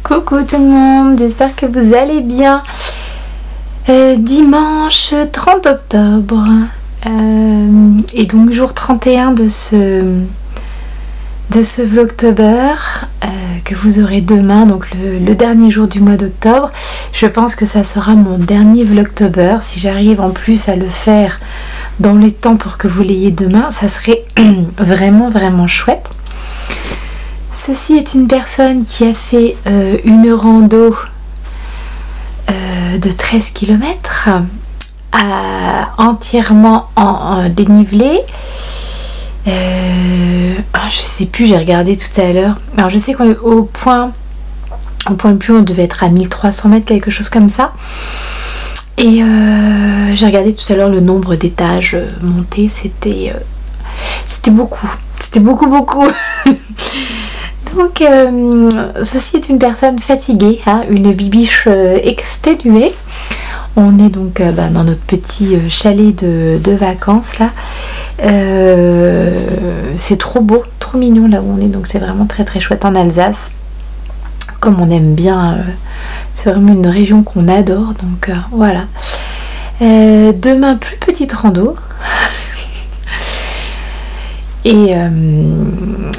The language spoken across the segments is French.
Coucou tout le monde, j'espère que vous allez bien. Dimanche 30 octobre et donc jour 31 de ce Vlogtober que vous aurez demain, donc le dernier jour du mois d'octobre. Je pense que ça sera mon dernier Vlogtober. Si j'arrive en plus à le faire dans les temps pour que vous l'ayez demain, ça serait vraiment chouette. Ceci est une personne qui a fait une rando de 13 km entièrement en dénivelé. Je sais plus, j'ai regardé tout à l'heure. Alors je sais qu'au point le plus haut, on devait être à 1300 mètres, quelque chose comme ça. Et j'ai regardé tout à l'heure le nombre d'étages montés. C'était beaucoup. C'était beaucoup. Donc, ceci est une personne fatiguée, hein, une bibiche exténuée. On est donc dans notre petit chalet de vacances là. C'est trop beau, trop mignon là où on est, donc c'est vraiment très chouette en Alsace. Comme on aime bien, c'est vraiment une région qu'on adore, donc voilà. Demain, plus petite rando. Et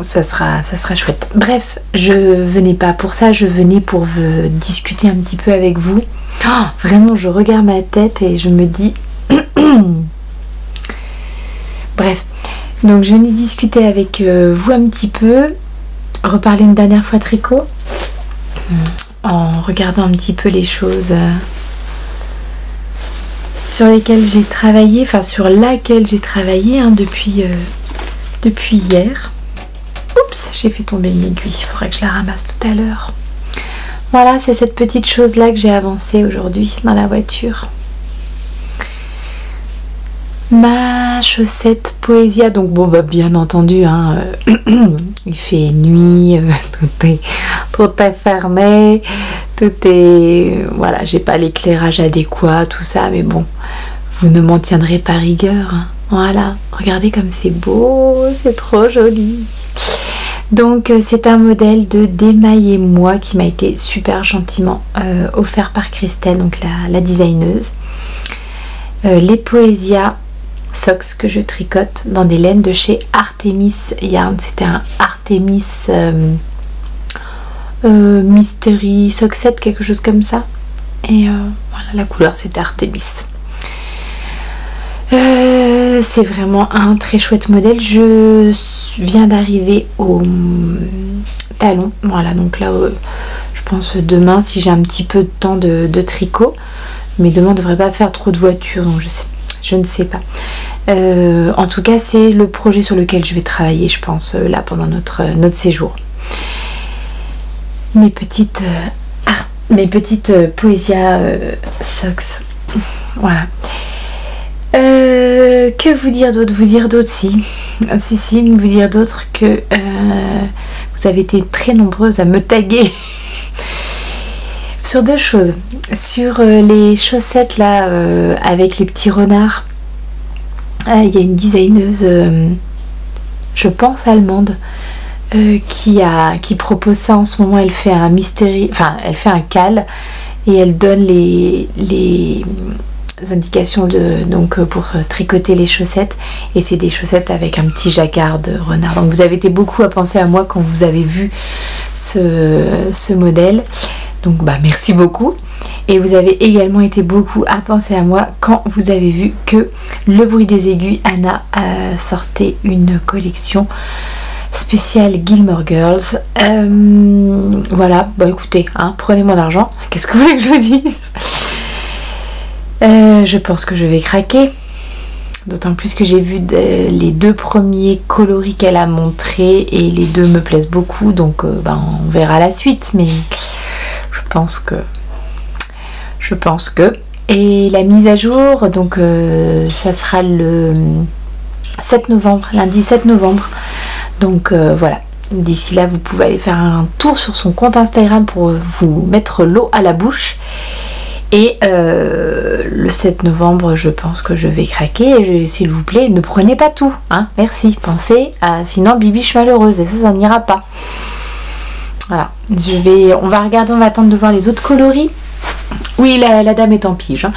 ça sera chouette. Bref, je venais pas pour ça, je venais pour discuter un petit peu avec vous. Oh, vraiment, je regarde ma tête et je me dis... Bref, donc je venais discuter avec vous un petit peu, reparler une dernière fois tricot, en regardant un petit peu les choses sur lesquelles j'ai travaillé, enfin sur laquelle j'ai travaillé hein, depuis hier. Oups, j'ai fait tomber une aiguille, il faudrait que je la ramasse tout à l'heure. Voilà, c'est cette petite chose là que j'ai avancée aujourd'hui dans la voiture. Ma chaussette Poesia, donc bon bien entendu hein, il fait nuit, tout est fermé, tout est... Voilà, j'ai pas l'éclairage adéquat, tout ça, mais bon, vous ne m'en tiendrez pas rigueur hein. Voilà, regardez comme c'est beau, c'est trop joli. Donc c'est un modèle de Démaillez-moi qui m'a été super gentiment offert par Christelle, donc la designeuse. Les Poesia socks que je tricote dans des laines de chez Artemis Yarn. C'était un Artemis Mystery sock set, quelque chose comme ça. Et voilà, la couleur c'était Artemis. C'est vraiment un très chouette modèle. Je viens d'arriver au talon. Voilà, donc là, je pense demain, si j'ai un petit peu de temps de tricot. Mais demain, on ne devrait pas faire trop de voitures, donc je ne sais pas. En tout cas, c'est le projet sur lequel je vais travailler, je pense, là, pendant notre séjour. Mes petites Poesia socks. Voilà. Que vous dire d'autre? Vous dire d'autre si vous dire d'autre que vous avez été très nombreuses à me taguer sur deux choses. Sur les chaussettes là avec les petits renards, il y a une designeuse je pense allemande qui propose ça en ce moment. Elle fait un mystery, enfin elle fait un cal et elle donne les indications donc pour tricoter les chaussettes, et c'est des chaussettes avec un petit jacquard de renard. Donc vous avez été beaucoup à penser à moi quand vous avez vu ce modèle, donc merci beaucoup. Et vous avez également été beaucoup à penser à moi quand vous avez vu que Le Bruit des Aiguilles, Anna sortait une collection spéciale Gilmore Girls. Voilà, écoutez hein, prenez mon argent, qu'est-ce que vous voulez que je vous dise? Je pense que je vais craquer, d'autant plus que j'ai vu les deux premiers coloris qu'elle a montrés et les deux me plaisent beaucoup, donc on verra la suite, mais je pense que et la mise à jour, donc ça sera le 7 novembre, lundi 7 novembre, donc voilà. D'ici là, vous pouvez aller faire un tour sur son compte Instagram pour vous mettre l'eau à la bouche. Et le 7 novembre, je pense que je vais craquer. S'il vous plaît, ne prenez pas tout, hein, merci. Pensez à, sinon bibiche malheureuse, et ça n'ira pas. Voilà, on va regarder, on va attendre de voir les autres coloris. Oui, la dame est en pige. Hein.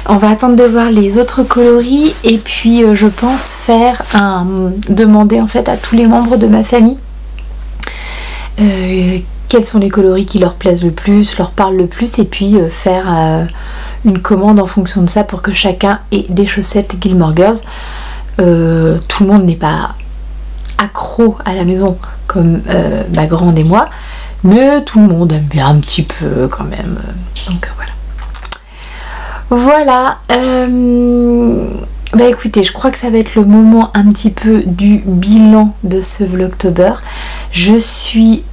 On va attendre de voir les autres coloris et puis je pense demander en fait à tous les membres de ma famille quels sont les coloris qui leur plaisent le plus, leur parlent le plus et puis faire une commande en fonction de ça pour que chacun ait des chaussettes Gilmore Girls. Tout le monde n'est pas accro à la maison comme ma grande et moi, mais tout le monde aime bien un petit peu quand même. Donc voilà. Voilà. Bah écoutez, je crois que ça va être le moment un petit peu du bilan de ce Vlogtober. Je suis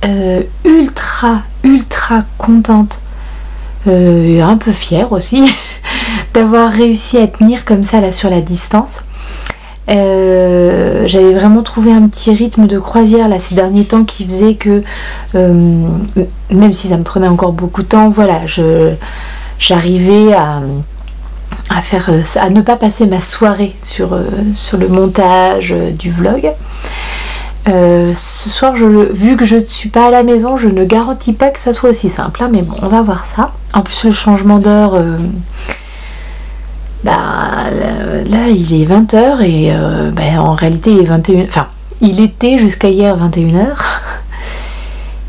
ultra contente et un peu fière aussi d'avoir réussi à tenir comme ça là sur la distance. J'avais vraiment trouvé un petit rythme de croisière là ces derniers temps qui faisait que même si ça me prenait encore beaucoup de temps, voilà, j'arrivais à ne pas passer ma soirée sur le montage du vlog. Ce soir, vu que je ne suis pas à la maison, je ne garantis pas que ça soit aussi simple, hein, mais bon, on va voir ça. En plus, le changement d'heure, là, il est 20h et en réalité, il est 21h. Enfin, il était jusqu'à hier 21h.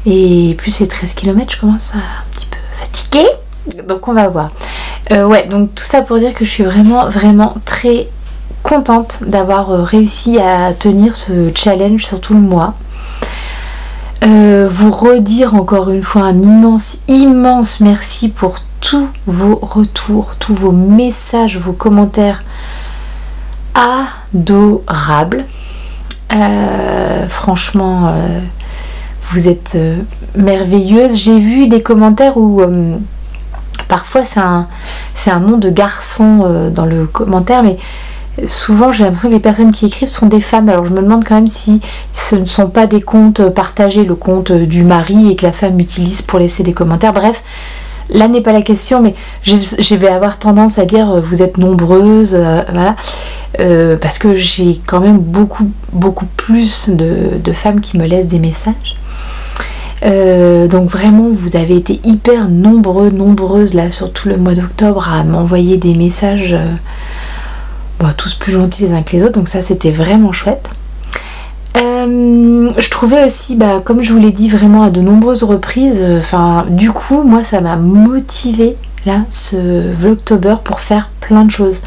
Et plus c'est 13 km, je commence à un petit peu fatiguer. Donc, on va voir. Ouais, donc tout ça pour dire que je suis vraiment très contente d'avoir réussi à tenir ce challenge sur tout le mois. Vous redire encore une fois un immense merci pour tous vos retours, tous vos messages, vos commentaires adorables. Franchement, vous êtes merveilleuses. J'ai vu des commentaires où parfois c'est un nom de garçon dans le commentaire, mais souvent j'ai l'impression que les personnes qui écrivent sont des femmes. Alors je me demande quand même si ce ne sont pas des comptes partagés, le compte du mari et que la femme utilise pour laisser des commentaires. Bref, là n'est pas la question, mais je vais avoir tendance à dire vous êtes nombreuses, voilà, parce que j'ai quand même beaucoup plus de femmes qui me laissent des messages. Donc vraiment vous avez été hyper nombreuses là sur tout le mois d'octobre à m'envoyer des messages tous plus gentils les uns que les autres, donc ça c'était vraiment chouette. Je trouvais aussi, comme je vous l'ai dit vraiment à de nombreuses reprises, du coup moi ça m'a motivée là ce Vlogtober pour faire plein de choses,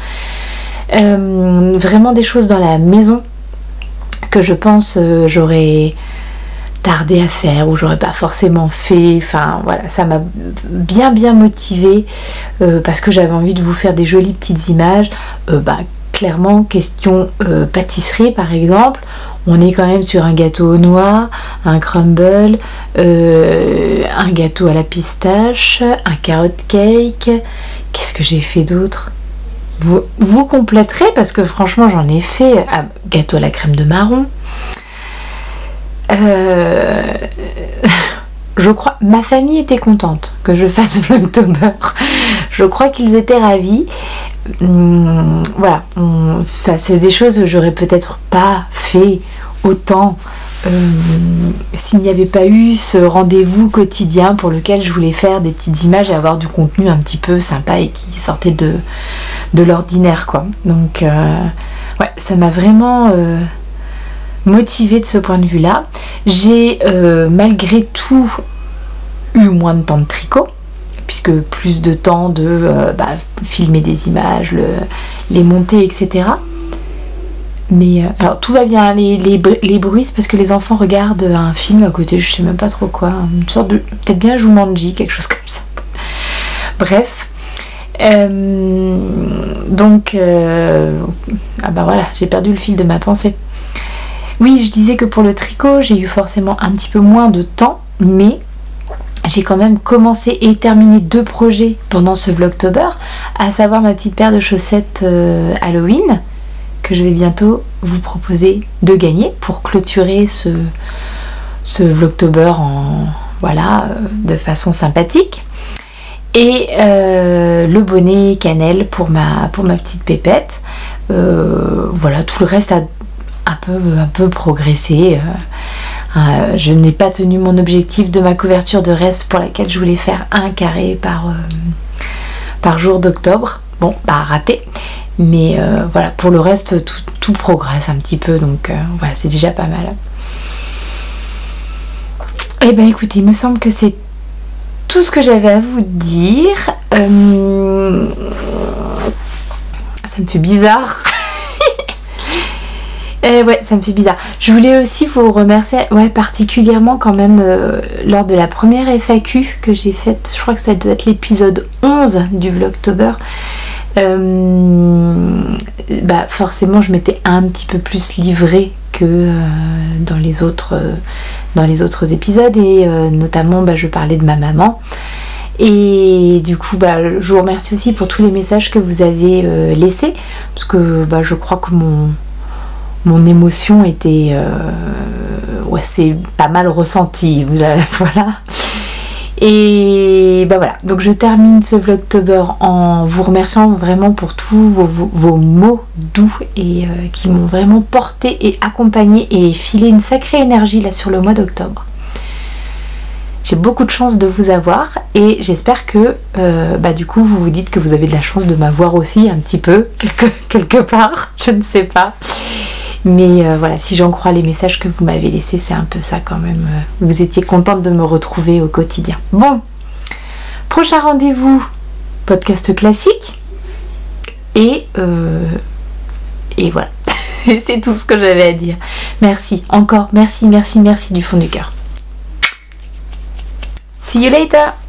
vraiment des choses dans la maison que je pense j'aurais tardé à faire ou j'aurais pas forcément fait. Enfin voilà, ça m'a bien motivée parce que j'avais envie de vous faire des jolies petites images. Clairement, question pâtisserie par exemple, on est quand même sur un gâteau aux noix, un crumble, un gâteau à la pistache, un carrot cake. Qu'est-ce que j'ai fait d'autre? Vous compléterez parce que franchement j'en ai fait. Gâteau à la crème de marron. Je crois, ma famille était contente que je fasse Vlogtober. Je crois qu'ils étaient ravis. Voilà, c'est des choses que j'aurais peut-être pas fait autant s'il n'y avait pas eu ce rendez-vous quotidien pour lequel je voulais faire des petites images et avoir du contenu un petit peu sympa et qui sortait de l'ordinaire, quoi. Donc ouais, ça m'a vraiment motivée de ce point de vue là. J'ai malgré tout eu moins de temps de tricot puisque plus de temps de filmer des images, les monter, etc. Mais alors tout va bien, les bruits c'est parce que les enfants regardent un film à côté, je sais même pas trop quoi, une sorte de, peut-être bien Jumanji, quelque chose comme ça. Bref, donc voilà, j'ai perdu le fil de ma pensée. Oui, je disais que pour le tricot j'ai eu forcément un petit peu moins de temps, mais j'ai quand même commencé et terminé 2 projets pendant ce Vlogtober, à savoir ma petite paire de chaussettes Halloween que je vais bientôt vous proposer de gagner pour clôturer ce Vlogtober de façon sympathique, et le bonnet cannelle pour ma petite pépette. Voilà, tout le reste a un peu progressé, Je n'ai pas tenu mon objectif de ma couverture de reste pour laquelle je voulais faire 1 carré par jour d'octobre. Bon, bah raté. Mais voilà, pour le reste, tout progresse un petit peu. Donc voilà, c'est déjà pas mal. Eh ben écoutez, il me semble que c'est tout ce que j'avais à vous dire. Ça me fait bizarre. Ouais, ça me fait bizarre. Je voulais aussi vous remercier, particulièrement quand même lors de la première FAQ que j'ai faite. Je crois que ça doit être l'épisode 11 du Vlogtober. Forcément, je m'étais un petit peu plus livrée que dans les autres épisodes, et notamment je parlais de ma maman. Et du coup, je vous remercie aussi pour tous les messages que vous avez laissés, parce que je crois que mon émotion était c'est pas mal ressentie, voilà. Et voilà, donc je termine ce Vlogtober en vous remerciant vraiment pour tous vos mots doux et qui m'ont vraiment porté et accompagné et filé une sacrée énergie là sur le mois d'octobre. J'ai beaucoup de chance de vous avoir, et j'espère que du coup vous vous dites que vous avez de la chance de m'avoir aussi un petit peu, quelque part, je ne sais pas. Mais voilà, si j'en crois les messages que vous m'avez laissés, c'est un peu ça quand même. Vous étiez contente de me retrouver au quotidien. Bon, prochain rendez-vous, podcast classique. Et voilà, c'est tout ce que j'avais à dire. Merci, encore, merci du fond du cœur. See you later!